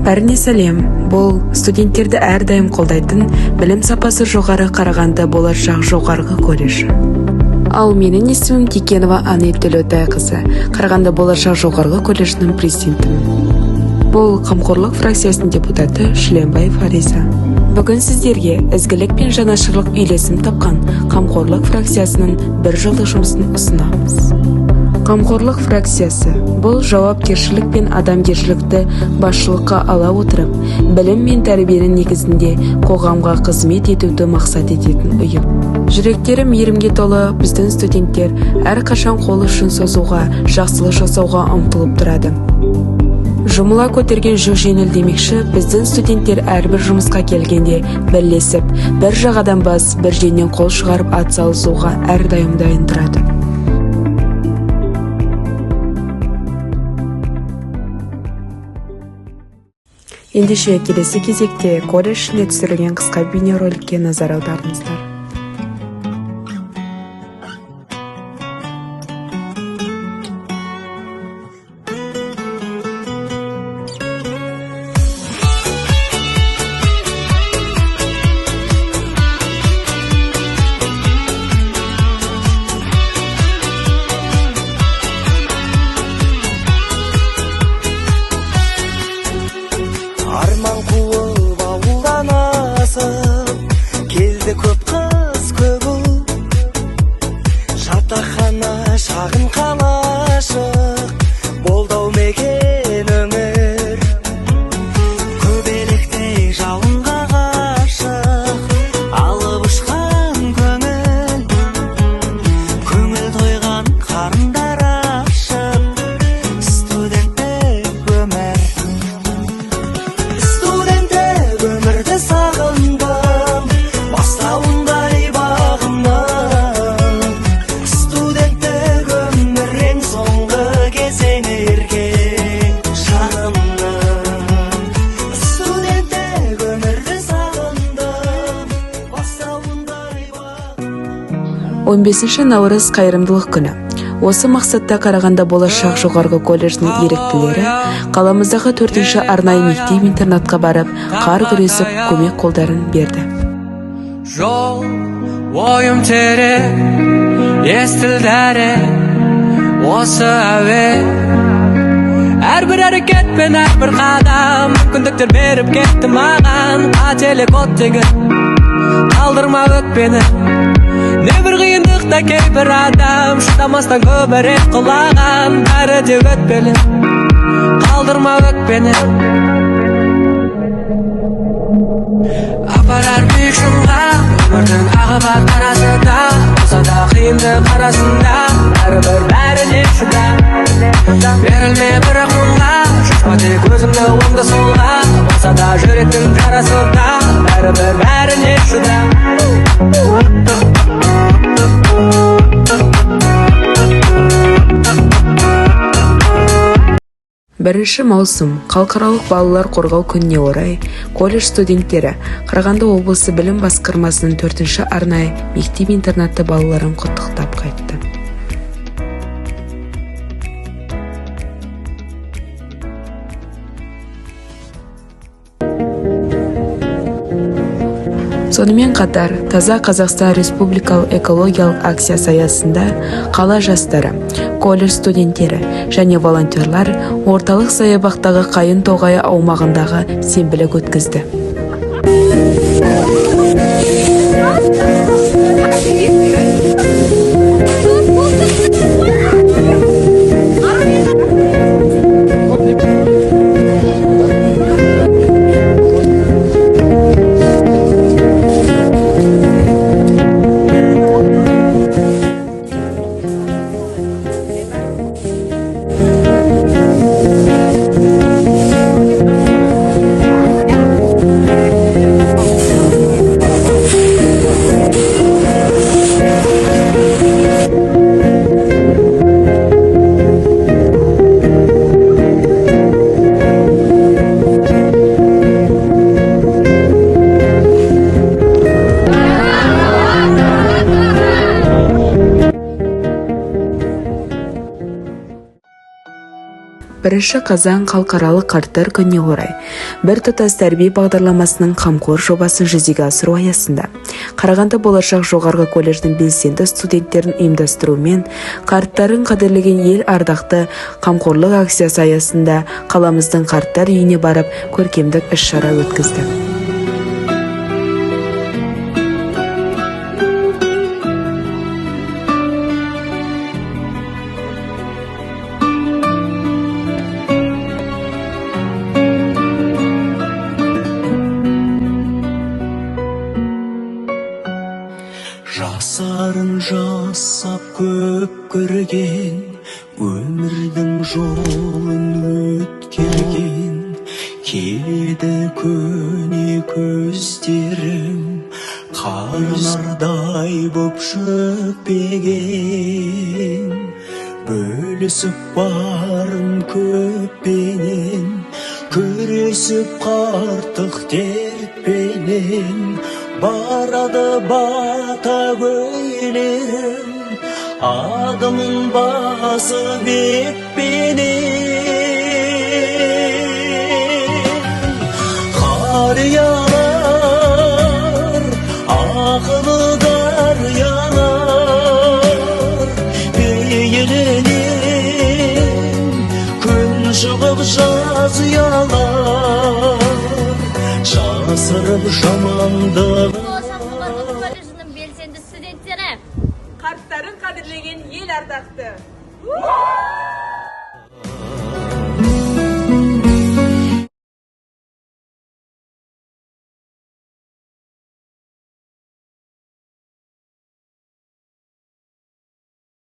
Бәріне сәлем. Бұл студенттерді әрдайым қолдайтын білім сапасы жоғары Қарағанды болашақ жоғарғы колледжі. Ал менің есімім Текенова Анет Төлеутайқызы, Қарағанды болашақ жоғарғы колледжінің президентімін. Бұл қамқорлық фракциясының депутаты Шүленбаев Фариза. Бүгін сіздерге ізгілік пен жанашырлық үйлесім тапқан қамқорлық фракциясының бір жылдық жұмысын ұсынамыз. Қамқорлық фракциясы бұл жауапкершілік пен адамгершілікті басшылыққа ала отырып, білім мен тәрбиенің негізінде қоғамға қызмет етуді мақсат ететін ұйым. Жүректері мейірімге толы біздің студенттер әрқашан қол ұшын созуға, жақсылық жасауға ұмтылып тұрады. Жұмыла көтерген жүк жеңіл демекші, біздің студенттер әрбір жұмысқа келгенде бірлесіп, бір жағадан бас, бір жеңнен қол шығарып атсалысуға әрдайым дайын тұрады. Ендеше келесі кезекте колледж ішіне түсірілген қысқа бейнероликке назар аударыңыздар. Арман қуып ауылдан асып, келді көп қыз көп ұл. Жатақхана шағын қалашық, болдау мекен өмір. Көбелектей жауынға ғашық, алып ұшқан көңіл. Көңіл тойған қарындар ашып, студенттік өмір. Өмірді сағындым, бастауындай бағымның. Студенттік өмір ең соңғы кезең еркек жанымның. Студенттік өмірді сағындым, бастауындай бағымның. 15 наурыз қайырымдылық күні. Осы мақсатта Қарағанды болашақ жоғарғы колледжінің еріктілері қаламыздағы 4-ші арнайы мектеп-интернатқа барып, қар күресіп, көмек қолдарын берді. Жол ойым терең, естілді әрең осы әуен. Әрбір әрекет пен әрбір қадам мүмкіндіктер беріп кетті маған. Қателік оттегін қалдырма өкпені. Небір қиындықта кейбір адам шыдамастан көбірек құлаған. Бәрі де өтпелі, қалдырма өкпені. Апарар биік шыңға, өмірдің ағыбат арасында. Болса да қиындық арасында, бәріне шыда. Берілме бірақ мұңға, шашма тек өзіңді оңды солға. Болса да жүректің жарасында, бәріне шыда. Бірінші маусым халықаралық балалар қорғау күніне орай колледж студенттері Қарағанды облысы білім басқармасының 4-ші арнайы мектеп-интернатты балаларын құттықтап қайтты. Сонымен қатар, Таза Қазақстан Республикалық экологиялық акциясы аясында қала жастары, колледж студенттері және волонтерлар орталық саябақтағы Қайын тоғайы аумағындағы сенбілік өткізді. 1 қазан халықаралық қарттар күніне орай бір тұтас тәрбие бағдарламасының қамқор жобасын жүзеге асыру аясында Қарағанды болашақ жоғарғы колледждің белсенді студенттерін ұйымдастыруымен қарттарын қадірлеген ел ардақты қамқорлық акциясы аясында қаламыздың қарттар үйіне барып көркемдік іс-шара өткізді. Жасарын жасап көп көрген, өмірдің жолын өткерген, келеді көне көздерім, қарнардай боп шөкпеген, бөлісіп барын көппенен, күресіп қарттық дертпенен, барады бата көйлерім, адымын басып бетпенен. Қариялар, ақылы дариялар, бейіленен күн шығып жаз ұялар, жасырып жамандық. Болашақ жоғарғы колледжінің белсенді студенттері, қарттарын қадірлеген ел ардақты.